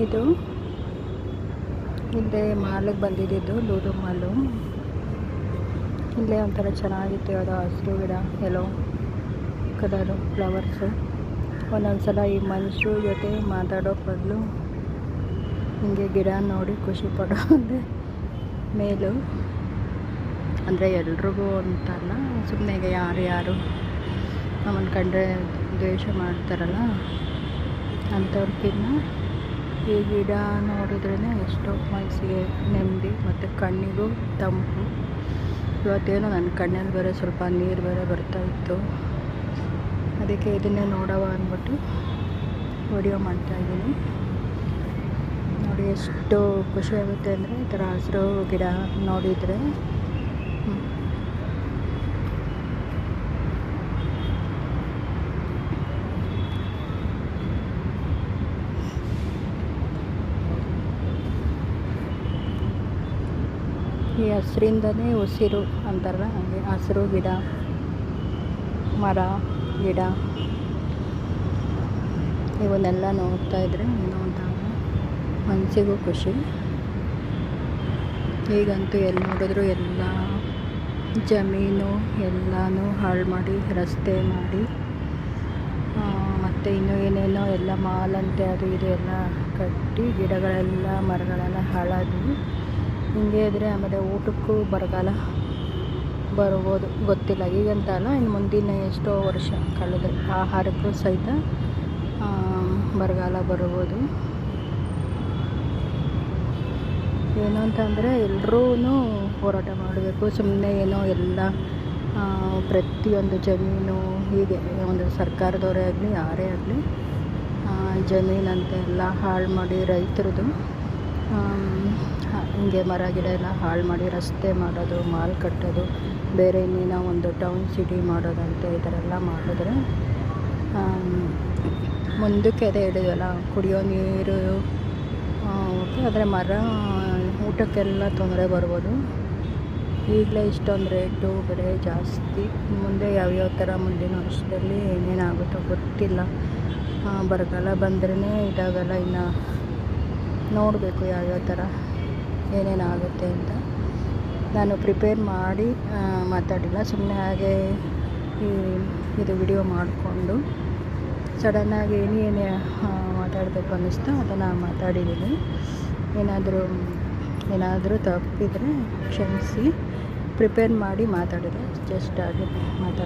ಇದು ಇಲ್ಲೇ ಮಾಲಿಗೆ ಬಂದಿದ್ದು ಲೂಲು ಮಾಲು. ಇಲ್ಲೇ ಒಂಥರ ಚೆನ್ನಾಗಿತ್ತು, ಯಾವುದೋ ಹಸಿರು ಗಿಡ, ಎಲ್ಲೋ ಕಲರು ಫ್ಲವರ್ಸು. ಒಂದೊಂದ್ಸಲ ಈ ಮನುಷ್ಯರ ಜೊತೆ ಮಾತಾಡೋ ಬದಲು ಹಿಂಗೆ ಗಿಡ ನೋಡಿ ಖುಷಿ ಪಡೋದೇ ಮೇಲು. ಅಂದರೆ ಎಲ್ರಿಗೂ ಅಂತಲ್ಲ, ಸುಮ್ಮನೆ ಯಾರು ನಮ್ಮನ್ನು ಕಂಡ್ರೆ ದ್ವೇಷ ಮಾಡ್ತಾರಲ್ಲ ಅಂಥವ್ರಿಗಿನ್ನ ಈ ಗಿಡ ನೋಡಿದ್ರೇ ಎಷ್ಟೋ ಮನಸ್ಸಿಗೆ ನೆಮ್ಮದಿ ಮತ್ತು ಕಣ್ಣಿಗೂ ತಂಪು. ಇವತ್ತೇನೋ ನನ್ನ ಕಣ್ಣಲ್ಲಿ ಬೇರೆ ಸ್ವಲ್ಪ ನೀರು ಬೇರೆ ಬರ್ತಾಯಿತ್ತು, ಅದಕ್ಕೆ ಇದನ್ನೇ ನೋಡವ ಅಂದ್ಬಿಟ್ಟು ವಿಡಿಯೋ ಮಾಡ್ತಾಯಿದ್ದೀನಿ. ನೋಡಿ ಎಷ್ಟು ಖುಷಿ ಆಗುತ್ತೆ ಅಂದರೆ ಈ ಥರ ಹಸಿರು ಗಿಡ ನೋಡಿದರೆ. ಈ ಹಸಿರಿಂದನೇ ಉಸಿರು ಅಂತಾರಲ್ಲ, ಹಾಗೆ ಹಸಿರು ಗಿಡ, ಮರ, ಗಿಡ ಇವನ್ನೆಲ್ಲ ನೋಡ್ತಾಯಿದ್ರೆ ಏನೋ ಒಂಥರ ಮನಸ್ಸಿಗೂ ಖುಷಿ. ಈಗಂತೂ ಎಲ್ಲಿ ನೋಡಿದ್ರು ಎಲ್ಲ ಜಮೀನು ಎಲ್ಲನೂ ಹಾಳು ಮಾಡಿ ರಸ್ತೆ ಮಾಡಿ ಮತ್ತು ಇನ್ನೂ ಏನೇನೋ ಎಲ್ಲ ಮಾಲಂತೆ ಅದು ಇದು ಎಲ್ಲ ಕಟ್ಟಿ ಗಿಡಗಳೆಲ್ಲ ಮರಗಳೆಲ್ಲ ಹಾಳಾಗಿ ಹಿಂಗೆ ಇದ್ದರೆ ಆಮೇಲೆ ಊಟಕ್ಕೂ ಬರಗಾಲ ಬರ್ಬೋದು, ಗೊತ್ತಿಲ್ಲ. ಈಗಂತ ಅಲ್ಲ, ಇನ್ನು ಮುಂದಿನ ಎಷ್ಟೋ ವರ್ಷ ಕಳೆದ್ರೆ ಆಹಾರಕ್ಕೂ ಸಹಿತ ಬರಗಾಲ ಬರ್ಬೋದು. ಏನು ಅಂತಂದರೆ ಎಲ್ಲರೂ ಹೋರಾಟ ಮಾಡಬೇಕು. ಸುಮ್ಮನೆ ಏನೋ ಎಲ್ಲ ಪ್ರತಿಯೊಂದು ಜಮೀನು ಹೀಗೆ ಒಂದು ಸರ್ಕಾರದವರೇ ಆಗಲಿ ಯಾರೇ ಆಗಲಿ ಜಮೀನಂತೆ ಎಲ್ಲ ಹಾಳು ಮಾಡಿ ರೈತರದು ಹಿಂಗೆ ಮರ ಗಿಡ ಎಲ್ಲ ಹಾಳು ಮಾಡಿ ರಸ್ತೆ ಮಾಡೋದು, ಮಾಲ್ ಕಟ್ಟೋದು, ಬೇರೆ ಇನ್ನೇನೋ ಒಂದು ಟೌನ್ ಸಿಟಿ ಮಾಡೋದಂತೆ ಈ ಥರ ಎಲ್ಲ ಮಾಡಿದ್ರೆ ಮುಂದಕ್ಕೆ ಅದೇ ಹೇಳಿದ್ವಲ್ಲ, ಕುಡಿಯೋ ನೀರು ಓಕೆ, ಆದರೆ ಮರ ಊಟಕ್ಕೆಲ್ಲ ತೊಂದರೆ ಬರ್ಬೋದು. ಈಗಲೇ ಇಷ್ಟೊಂದು ರೇಟು ಬೆಲೆ ಜಾಸ್ತಿ, ಮುಂದೆ ಯಾವ್ಯಾವ ಥರ ಮುಂದಿನ ವರ್ಷದಲ್ಲಿ ಏನೇನಾಗುತ್ತೋ ಗೊತ್ತಿಲ್ಲ. ಬರಗಾಲ ಬಂದ್ರೇ ಇದಾಗಲ್ಲ, ಇನ್ನು ನೋಡಬೇಕು ಯಾವ್ಯಾವ ಥರ ಏನೇನಾಗುತ್ತೆ ಅಂತ. ನಾನು ಪ್ರಿಪೇರ್ ಮಾಡಿ ಮಾತಾಡಿಲ್ಲ, ಸುಮ್ಮನೆ ಹಾಗೆ ಇದು ವಿಡಿಯೋ ಮಾಡಿಕೊಂಡು ಸಡನ್ನಾಗಿ ಏನೇ ಮಾತಾಡಬೇಕು ಅನ್ನಿಸ್ತು ಅದನ್ನು ಮಾತಾಡಿದ್ದೀನಿ. ಏನಾದರೂ ತಪ್ಪಿದರೆ ಕ್ಷಮಿಸಿ. ಪ್ರಿಪೇರ್ ಮಾಡಿ ಮಾತಾಡಿದೆ, ಜಸ್ಟ್ ಹಾಗೆ ಮಾತಾಡಿ.